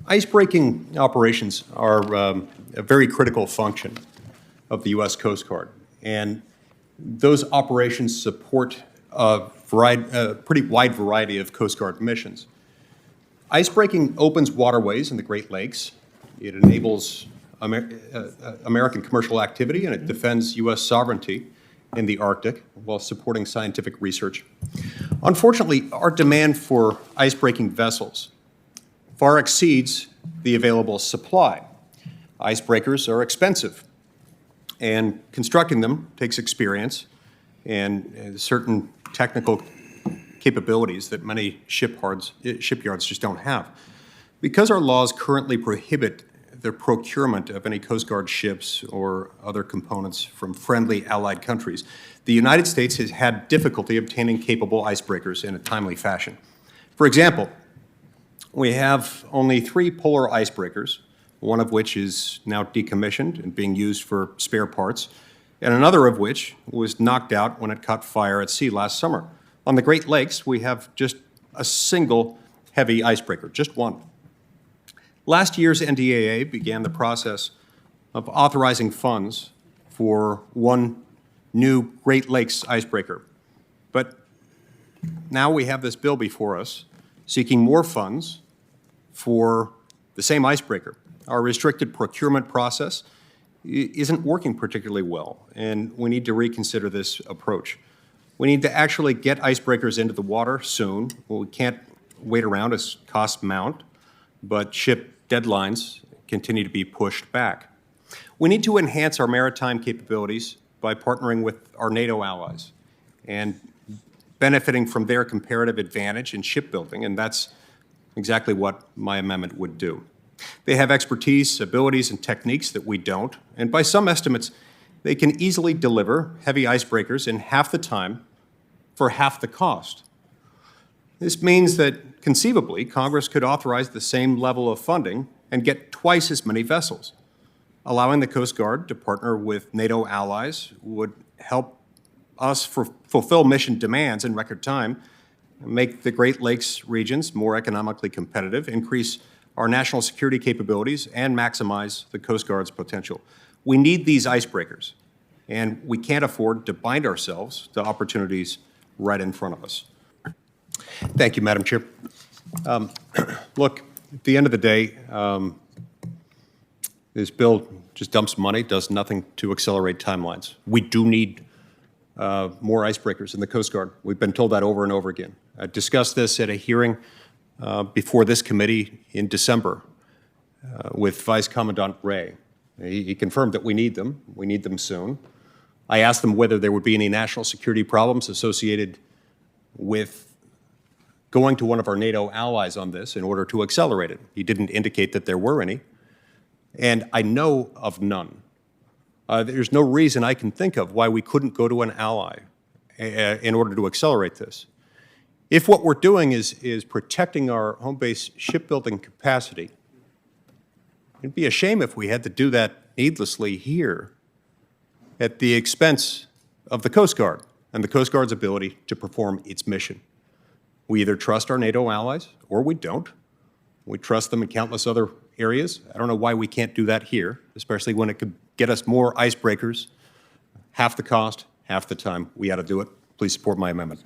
Icebreaking operations are a very critical function of the U.S. Coast Guard, and those operations support a pretty wide variety of Coast Guard missions. Icebreaking opens waterways in the Great Lakes. It enables American commercial activity, and it defends U.S. sovereignty in the Arctic while supporting scientific research. Unfortunately, our demand for icebreaking vessels far exceeds the available supply. Icebreakers are expensive, and constructing them takes experience and certain technical capabilities that many shipyards just don't have. Because our laws currently prohibit the procurement of any Coast Guard ships or other components from friendly allied countries, the United States has had difficulty obtaining capable icebreakers in a timely fashion. For example, we have only 3 polar icebreakers, one of which is now decommissioned and being used for spare parts, and another of which was knocked out when it caught fire at sea last summer. On the Great Lakes, we have just a single heavy icebreaker, just one. Last year's NDAA began the process of authorizing funds for one new Great Lakes icebreaker. But now we have this bill before us seeking more funds for the same icebreaker. Our restricted procurement process isn't working particularly well, and we need to reconsider this approach. We need to actually get icebreakers into the water soon. Well, we can't wait around as costs mount, but ship deadlines continue to be pushed back. We need to enhance our maritime capabilities by partnering with our NATO allies and benefiting from their comparative advantage in shipbuilding, and that's exactly what my amendment would do. They have expertise, abilities, and techniques that we don't, and by some estimates, they can easily deliver heavy icebreakers in half the time for half the cost. This means that, conceivably, Congress could authorize the same level of funding and get twice as many vessels. Allowing the Coast Guard to partner with NATO allies would help us fulfill mission demands in record time, make the Great Lakes regions more economically competitive, increase our national security capabilities, and maximize the Coast Guard's potential. We need these icebreakers, and we can't afford to bind ourselves to opportunities right in front of us. Thank you, Madam Chair. Look, at the end of the day, this bill just dumps money, does nothing to accelerate timelines. We do need more icebreakers in the Coast Guard. We've been told that over and over again. I discussed this at a hearing before this committee in December with Vice Commandant Ray. He confirmed that we need them soon. I asked them whether there would be any national security problems associated with going to one of our NATO allies on this in order to accelerate it. He didn't indicate that there were any, and I know of none. There's no reason I can think of why we couldn't go to an ally in order to accelerate this. If what we're doing is protecting our home base shipbuilding capacity, it'd be a shame if we had to do that needlessly here at the expense of the Coast Guard and the Coast Guard's ability to perform its mission. We either trust our NATO allies or we don't. We trust them in countless other areas. I don't know why we can't do that here, especially when it could get us more icebreakers, half the cost, half the time. We ought to do it. Please support my amendment.